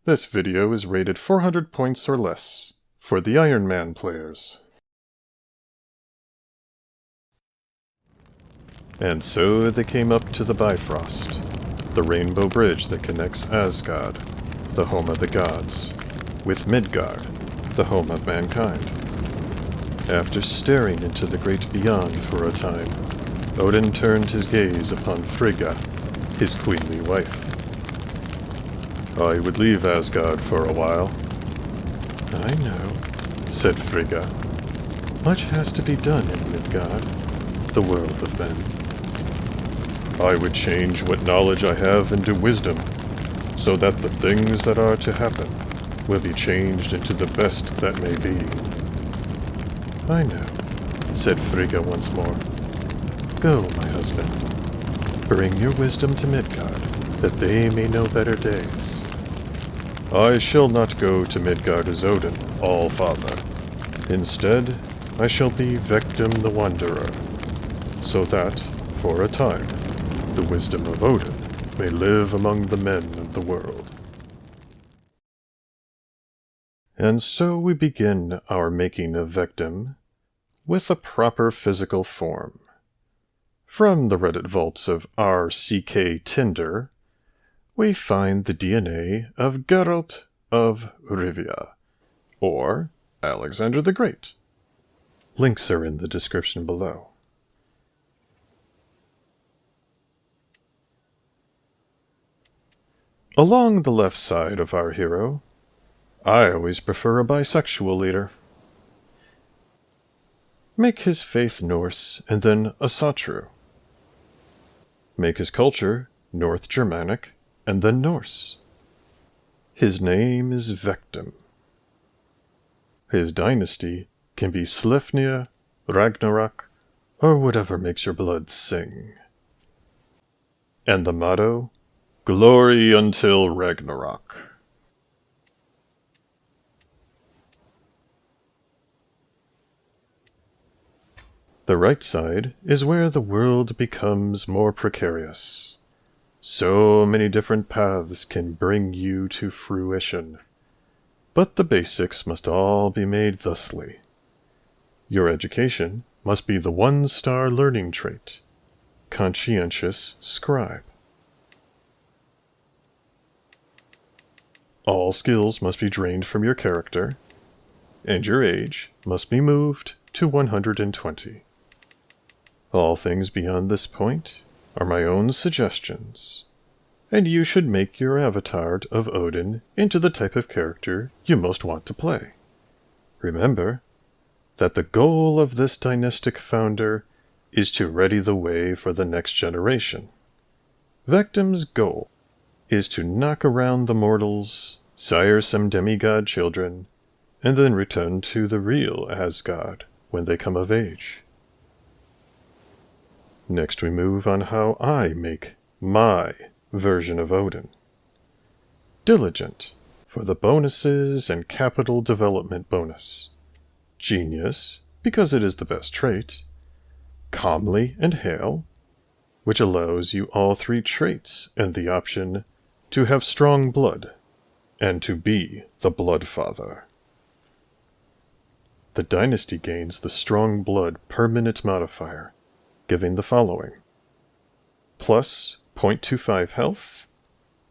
This video is rated 400 points or less for the Iron Man players. And so they came up to the Bifrost, the rainbow bridge that connects Asgard, the home of the gods, with Midgard, the home of mankind. After staring into the great beyond for a time, Odin turned his gaze upon Frigga, his queenly wife. I would leave Asgard for a while. I know, said Frigga. Much has to be done in Midgard, the world of men. I would change what knowledge I have into wisdom, so that the things that are to happen will be changed into the best that may be. I know, said Frigga once more. Go, my husband. Bring your wisdom to Midgard, that they may know better days. I shall not go to Midgard as Odin, All-Father. Instead, I shall be Vegtam the Wanderer, so that, for a time, the wisdom of Odin may live among the men of the world. And so we begin our making of Vegtam with a proper physical form. From the Reddit vaults of RCK Tinder, we find the DNA of Geralt of Rivia, or Alexander the Great. Links are in the description below. Along the left side of our hero, I always prefer a bisexual leader. Make his faith Norse and then Asatru. Make his culture North Germanic and then Norse. His name is Vegtam. His dynasty can be Slefnir, Ragnarok, or whatever makes your blood sing. And the motto, Glory until Ragnarok. The right side is where the world becomes more precarious. So many different paths can bring you to fruition. But the basics must all be made thusly. Your education must be the one-star learning trait, conscientious scribe. All skills must be drained from your character, and your age must be moved to 120. All things beyond this point are my own suggestions, and you should make your avatar of Odin into the type of character you most want to play. Remember that the goal of this dynastic founder is to ready the way for the next generation. Vegtam's goal is to knock around the mortals, sire some demigod children, and then return to the real Asgard when they come of age. Next we move on how I make my version of Odin. Diligent, for the bonuses and capital development bonus. Genius, because it is the best trait. Calmly and hale, which allows you all three traits and the option to have strong blood, and to be the Bloodfather. The dynasty gains the strong blood permanent modifier, giving the following: plus 0.25 health,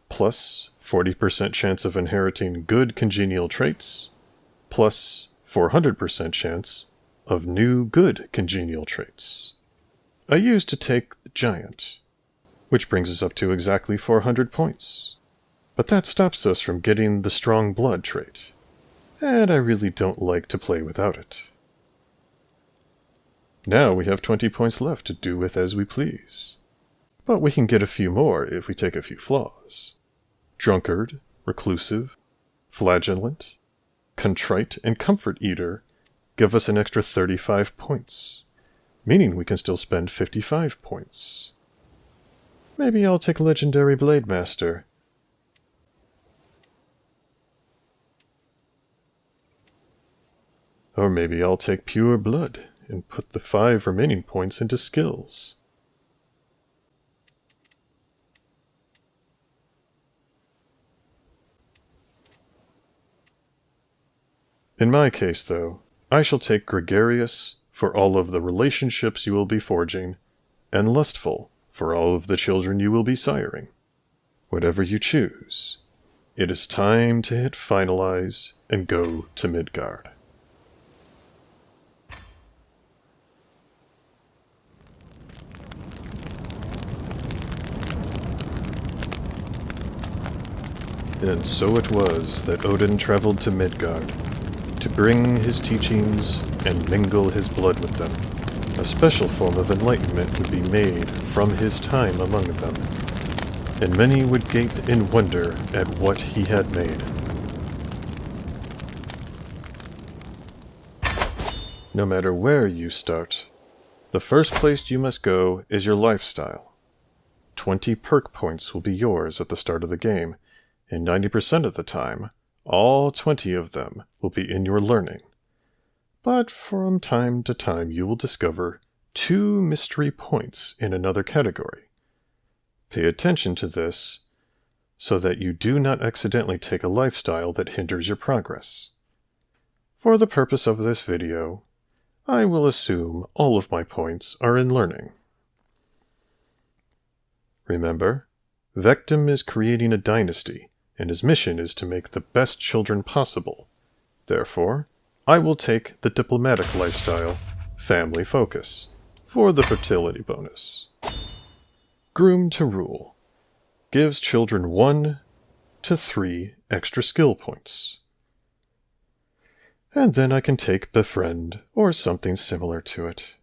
plus 40% chance of inheriting good congenial traits, plus 400% chance of new good congenial traits. I used to take the giant, which brings us up to exactly 400 points. But that stops us from getting the strong blood trait, and I really don't like to play without it. Now we have 20 points left to do with as we please. But we can get a few more if we take a few flaws. Drunkard, reclusive, flagellant, contrite, and comfort eater give us an extra 35 points, meaning we can still spend 55 points. Maybe I'll take legendary blade master. Or maybe I'll take pure blood and put the 5 remaining points into skills. In my case, though, I shall take gregarious for all of the relationships you will be forging, and lustful for all of the children you will be siring. Whatever you choose, it is time to hit finalize and go to Midgard. And so it was that Odin traveled to Midgard to bring his teachings and mingle his blood with them. A special form of enlightenment would be made from his time among them, and many would gape in wonder at what he had made. No matter where you start, the first place you must go is your lifestyle. 20 perk points will be yours at the start of the game, and 90% of the time, all 20 of them will be in your learning. But from time to time you will discover 2 mystery points in another category. Pay attention to this so that you do not accidentally take a lifestyle that hinders your progress. For the purpose of this video, I will assume all of my points are in learning. Remember, Vegtam is creating a dynasty, and his mission is to make the best children possible. Therefore, I will take the diplomatic lifestyle, family focus, for the fertility bonus. Groom to Rule gives children 1 to 3 extra skill points. And then I can take Befriend or something similar to it.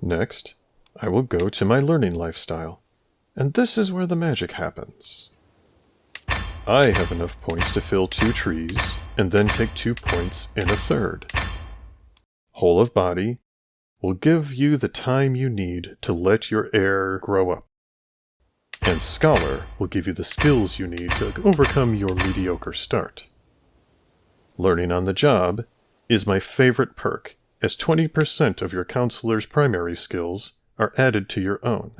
Next, I will go to my learning lifestyle, and this is where the magic happens. I have enough points to fill 2 trees, and then take 2 points in a third. Whole of Body will give you the time you need to let your heir grow up. And Scholar will give you the skills you need to overcome your mediocre start. Learning on the Job is my favorite perk, as 20% of your counselor's primary skills are added to your own.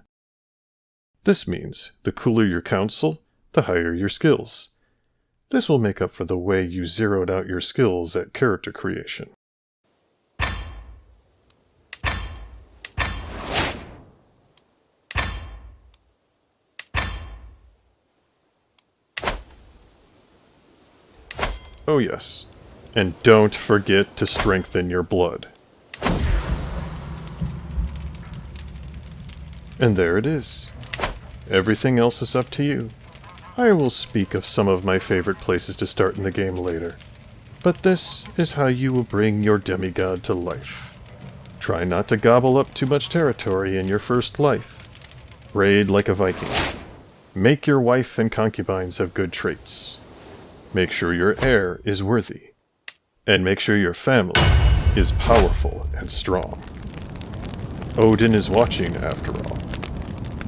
This means the cooler your counsel, the higher your skills. This will make up for the way you zeroed out your skills at character creation. Oh yes, and don't forget to strengthen your blood. And there it is. Everything else is up to you. I will speak of some of my favorite places to start in the game later, but this is how you will bring your demigod to life. Try not to gobble up too much territory in your first life. Raid like a Viking. Make your wife and concubines have good traits. Make sure your heir is worthy. And make sure your family is powerful and strong. Odin is watching after all.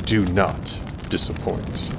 Do not disappoint.